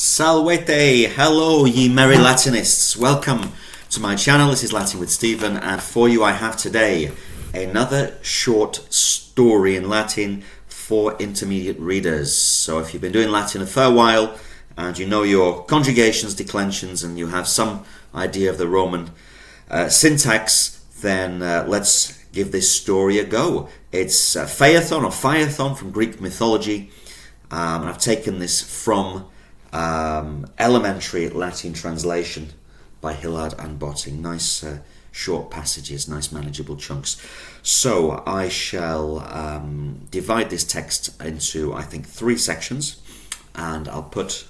Salvete! Hello, ye merry Latinists. Welcome to my channel. This is Latin with Stephen, and for you I have today another short story in Latin for intermediate readers. So if you've been doing Latin a fair while and you know your conjugations, declensions, and you have some idea of the Roman syntax, then let's give this story a go. It's Phaethon from Greek mythology, and I've taken this from elementary Latin translation by Hillard and Botting. Nice short passages, nice manageable chunks. So I shall divide this text into, I think, 3 sections, and I'll put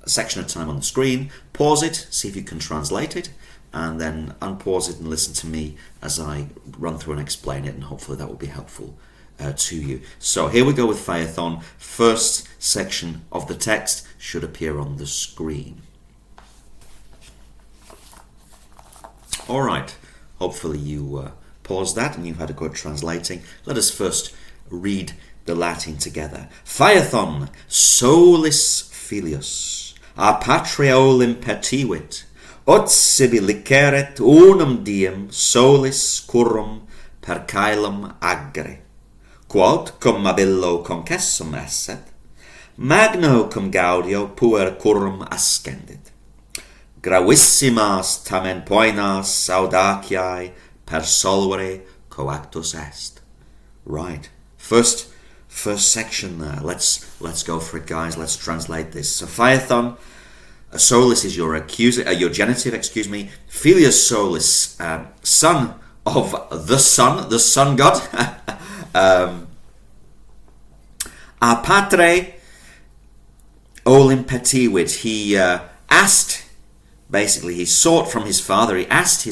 a section at a time on the screen, pause it, see if you can translate it, and then unpause it and listen to me as I run through and explain it, and hopefully that will be helpful to you. So here we go with Phaethon. First section of the text should appear on the screen. Alright, hopefully you paused that and you've had a good translating. Let us first read the Latin together. Phaethon, solis filius, a patria olim petivit, ut sibi liceret unum diem solis currum per caelum agre, quod cum abillo concessum esset, magno cum gaudio puer currum ascendit. Gravissimas tamen poenas audaciae per solvere coactus est. Right. First section there. Let's go for it, guys. Let's translate this. So Phaethon, solis is your genitive, Filius solis, son of the sun god. A patre olim petivit. He asked. Basically, he sought from his father, he asked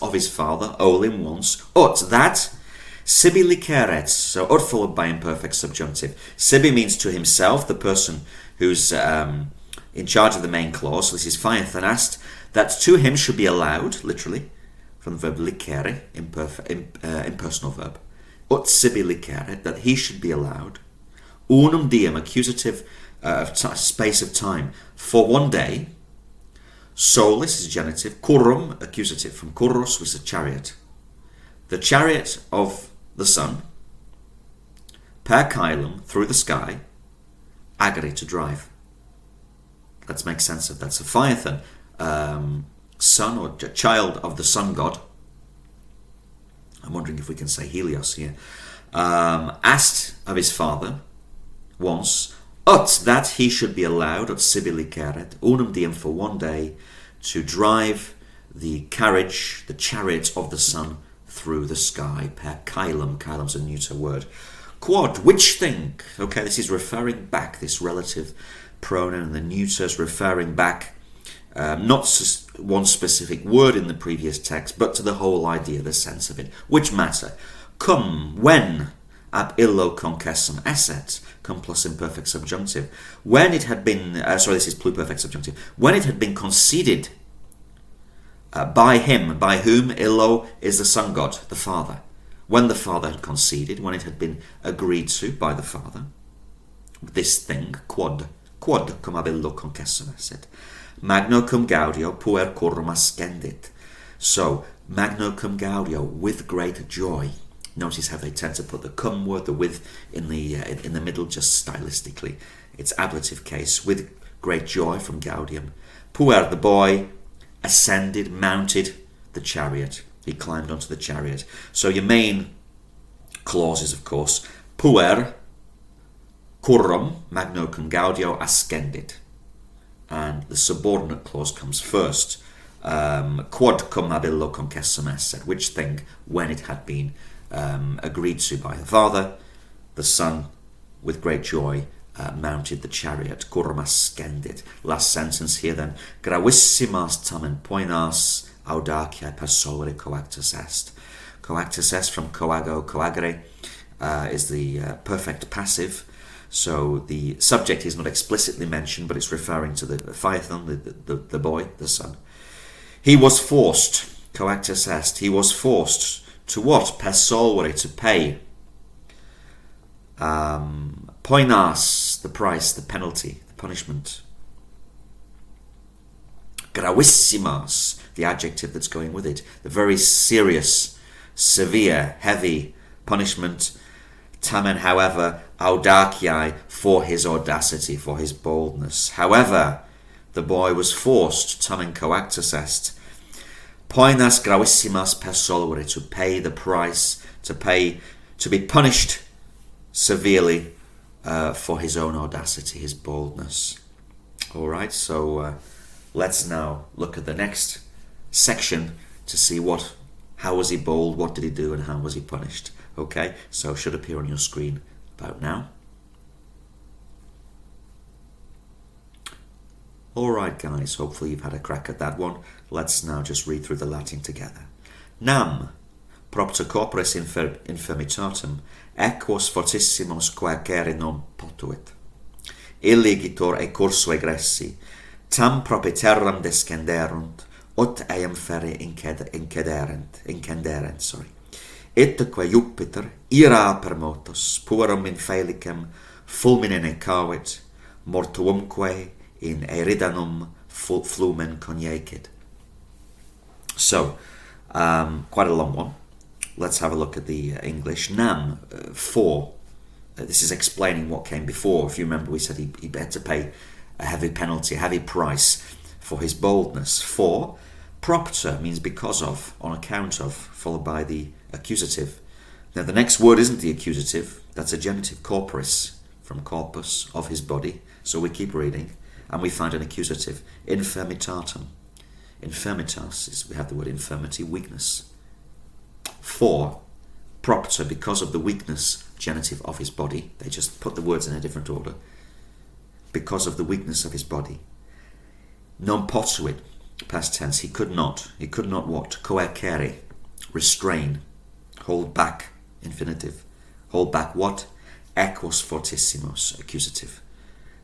of his father, olim once, ut, that, sibi liceret, so ut followed by imperfect subjunctive. Sibi means to himself, the person who's in charge of the main clause. So this is Phaethon asked that to him should be allowed, literally, from the verb licere, impersonal verb. Ut sibi liceret, that he should be allowed. Unum diem, accusative space of time, for one day. Solis is genitive, currum, accusative, from currus, was a chariot. The chariot of the sun, per caelum, through the sky, agere, to drive. Let's make sense of that. So Phaethon, son or child of the sun god, I'm wondering if we can say Helios here, asked of his father once, ut, that he should be allowed, ut sibi liceret, unum diem, for one day, to drive the carriage, the chariot of the sun through the sky, per caelum. Caelum's a neuter word. Quod, which thing? Okay, this is referring back, this relative pronoun, the neuter's referring back, not one specific word in the previous text, but to the whole idea, the sense of it. Which matter? Cum, when, ab illo concessum esset, cum plus imperfect subjunctive. When it had been, this is pluperfect subjunctive. When it had been conceded by him, by whom illo is the sun god, the father. When the father had conceded, when it had been agreed to by the father, this thing, quod cum ab illo concessum esset, magno cum gaudio puer currum ascendit. So, magno cum gaudio, with great joy. Notice how they tend to put the cum word, the with, in the middle, just stylistically. It's ablative case, with great joy, from gaudium. Puer, the boy, ascended, mounted the chariot. He climbed onto the chariot. So your main clauses, of course, puer, currum, magno cum gaudio, ascendit. And the subordinate clause comes first. Quod cum ab illo concessum esset, which thing, when it had been agreed to by the father, the son, with great joy, mounted the chariot. Currum ascendit. Last sentence here then. Gravissimas tamen poenas audaciae per solvere coactus est. Coactus est, from coago, coagere, is the perfect passive. So the subject is not explicitly mentioned, but it's referring to the Phaethon, the boy, the son. He was forced, coactus est, he was forced to what? Per solvere, to pay. Poinas, the price, the penalty, the punishment. gravissimas, the adjective that's going with it, the very serious, severe, heavy punishment. Tamen, however, audaciae, for his audacity, for his boldness. However, the boy was forced, tamen coactus est, poenas gravissimas per solvere, to pay the price, to be punished severely for his own audacity, his boldness. All right, so let's now look at the next section to see how was he bold, what did he do, and how was he punished. Okay, so it should appear on your screen about now. Alright guys, hopefully you've had a crack at that one. Let's now just read through the Latin together. Nam, propter corporis infirmitatem, equos fortissimos quaecere non potuit. Illigitor e cursu egressi, tam propiterram descenderunt, ut eam ferre incenderent. Itque Jupiter ira per motus, puerum in felicem fulmine necavit, mortuumque in eridanum flumen coniacid. So, quite a long one. Let's have a look at the English. Nam, for. This is explaining what came before. If you remember, we said he had to pay a heavy penalty, a heavy price for his boldness. For, propter means because of, on account of, followed by the accusative. Now the next word isn't the accusative, that's a genitive, corporis, from corpus, of his body. So we keep reading, and we find an accusative, infirmitatem. Infirmitas, we have the word infirmity, weakness. For, propter, because of the weakness, genitive, of his body. They just put the words in a different order. Because of the weakness of his body. Non potuit, past tense, he could not what? Coercere, restrain, hold back, infinitive. Hold back what? Equos fortissimos, accusative.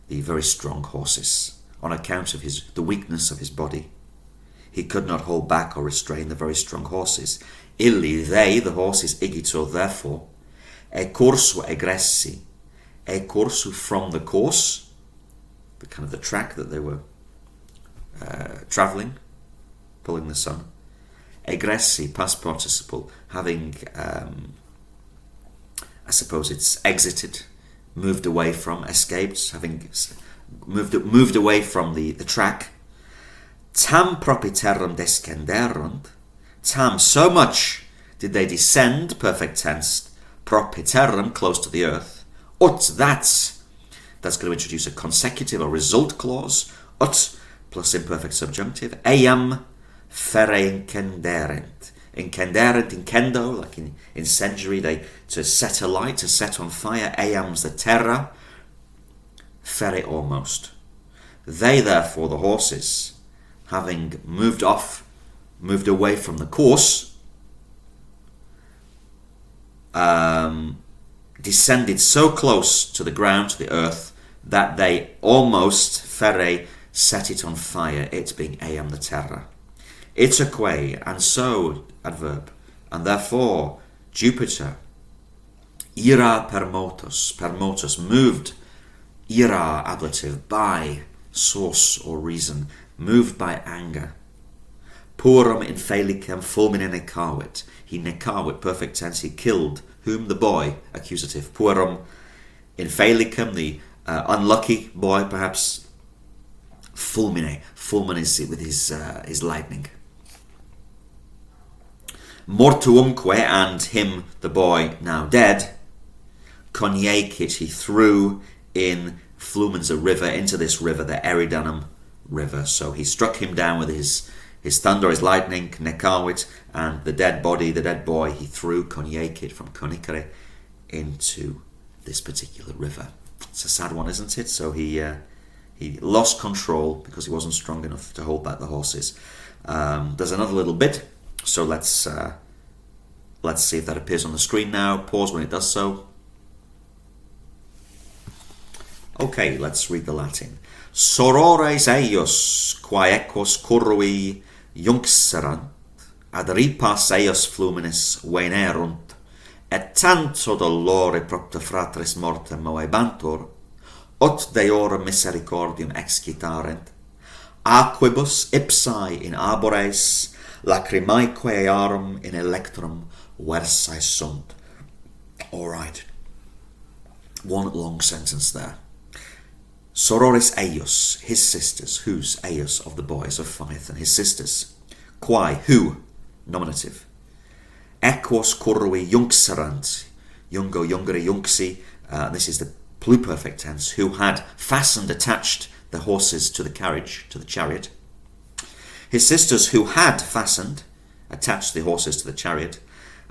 The very strong horses. On account of the weakness of his body, he could not hold back or restrain the very strong horses. Illi, they, the horses, igitur, therefore, e cursu egressi, e cursu, from the course, the kind of the track that they were travelling, pulling the sun. Egressi, past participle, having, I suppose it's exited, moved away from, escaped, having moved away from the track. Tam propiterum descenderunt, tam, so much did they descend, perfect tense, propiterum, close to the earth, ut, that's going to introduce a consecutive or result clause, ut plus imperfect subjunctive, eam ferre incenderent, incendo, like incendiary, to set alight, to set on fire, eam's the terra, ferre almost. They, therefore, the horses, having moved away from the course, descended so close to the ground, to the earth, that they almost, ferre, set it on fire, it being eam the terra. Itaque, and so, adverb, and therefore, Jupiter, ira per motus, moved, ira, ablative, by source or reason, moved by anger. Puerum in felicem fulmine necavit, he necavit, perfect tense, he killed, whom? The boy, accusative. Puerum in felicem, the unlucky boy, perhaps. Fulmine is with his lightning. Mortuumque, and him, the boy, now dead. Coniacit, he threw in flumens, a river, into this river, the Eridanum river. So he struck him down with his thunder, his lightning, necavit, and the dead body, the dead boy, he threw, coniacit, from conicere, into this particular river. It's a sad one, isn't it? So he lost control because he wasn't strong enough to hold back the horses. There's another little bit, so let's see if that appears on the screen now. Pause when it does so. Okay, let's read the Latin. Sorores eios quae equos currui junxerant, ad ripas eios fluminis venerunt, et tanto dolore propter fratres mortem moebantur, ut deorum misericordium excitarent, aquibus ipsae in arbores, lacrimaeque earum in electrum versae sunt. All right. One long sentence there. Sororis eius, his sisters. Whose? Eius, of the boys of Phaethon, his sisters. Quae, who? Nominative. Equos curvi junxerant, jungo, jungere, junxi. This is the pluperfect tense. Who had fastened, attached the horses to the carriage, to the chariot. His sisters who had fastened, attached the horses to the chariot.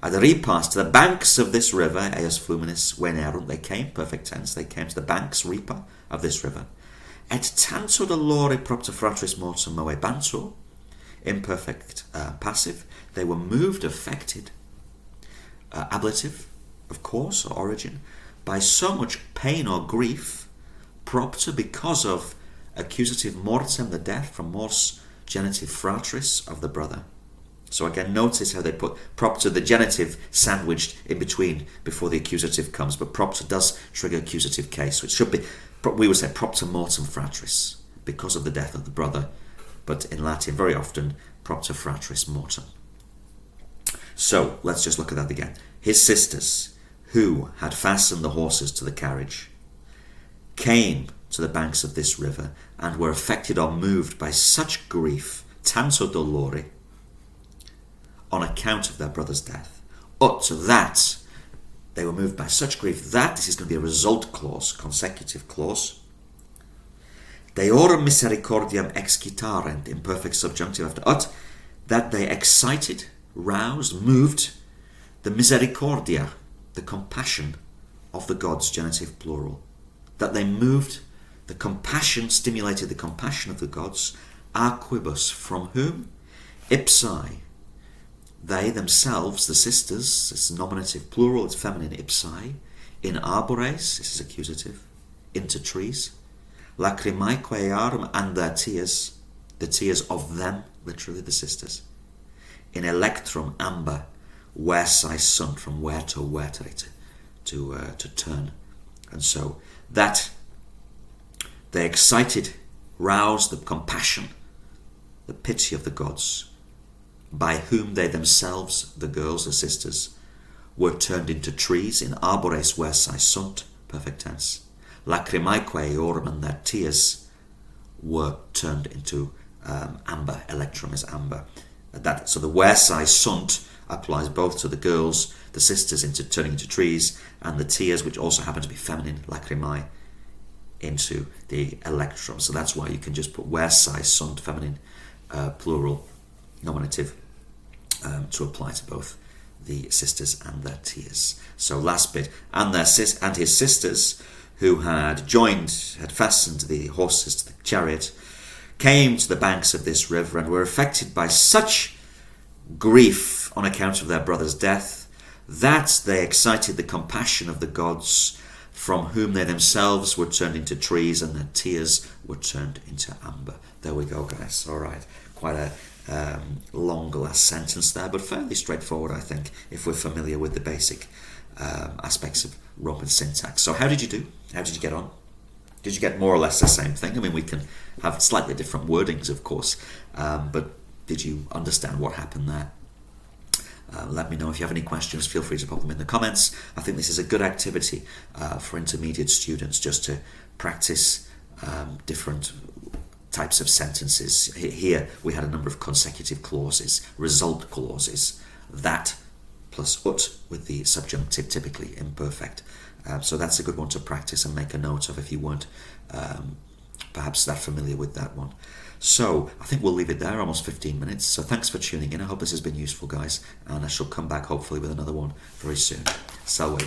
At the repass to the banks of this river, eos fluminis venerunt, they came, perfect tense, they came to the banks, repa, of this river. Et tanto dolore propter fratris mortem moebantur, imperfect passive, they were moved, affected, ablative, of course, or origin, by so much pain or grief, propter, because of accusative mortem, the death, from mors genitive fratris, of the brother. So again, notice how they put propter, the genitive, sandwiched in between before the accusative comes, but propter does trigger accusative case, so it should be, we would say propter mortem fratris, because of the death of the brother, but in Latin, very often, propter fratris mortem. So, let's just look at that again. His sisters, who had fastened the horses to the carriage, came to the banks of this river, and were affected or moved by such grief, tanto dolore, on account of their brother's death, ut that they were moved by such grief that, this is going to be a result clause, consecutive clause, deorum misericordiam excitarent, imperfect subjunctive after ut, that they excited, roused, moved the misericordia, the compassion of the gods, genitive plural, that they moved the compassion, stimulated the compassion of the gods, aquibus, from whom? Ipsae, they themselves, the sisters, it's nominative plural, it's feminine, ipsae, in arbores, this is accusative, into trees, lacrimaeque earum, and their tears, the tears of them, literally the sisters, in electrum, amber, versae sunt, from where to vertere, to turn. And so that they excited, roused the compassion, the pity of the gods, by whom they themselves, the girls, the sisters, were turned into trees, in arbores versae sunt, perfect tense. Lacrimaeque eorum, and their tears were turned into amber. Electrum is amber. So the versae sunt applies both to the girls, the sisters, into turning into trees, and the tears, which also happen to be feminine, lacrimae, into the electrum. So that's why you can just put versae sunt, feminine, plural, nominative, to apply to both the sisters and their tears. So last bit, and his sisters, who had fastened the horses to the chariot, came to the banks of this river, and were affected by such grief on account of their brother's death, that they excited the compassion of the gods, from whom they themselves were turned into trees, and their tears were turned into amber. There we go, guys. All right, quite a long last sentence there, but fairly straightforward, I think, if we're familiar with the basic aspects of Roman syntax. So how did you do? How did you get on? Did you get more or less the same thing? I mean, we can have slightly different wordings, of course, but did you understand what happened there? Let me know if you have any questions. Feel free to pop them in the comments. I think this is a good activity for intermediate students, just to practice different types of sentences. Here we had a number of consecutive clauses, result clauses, that plus ut with the subjunctive, typically imperfect. So that's a good one to practice and make a note of if you weren't perhaps that familiar with that one. So I think we'll leave it there, almost 15 minutes. So thanks for tuning in. I hope this has been useful, guys, and I shall come back hopefully with another one very soon. Salve.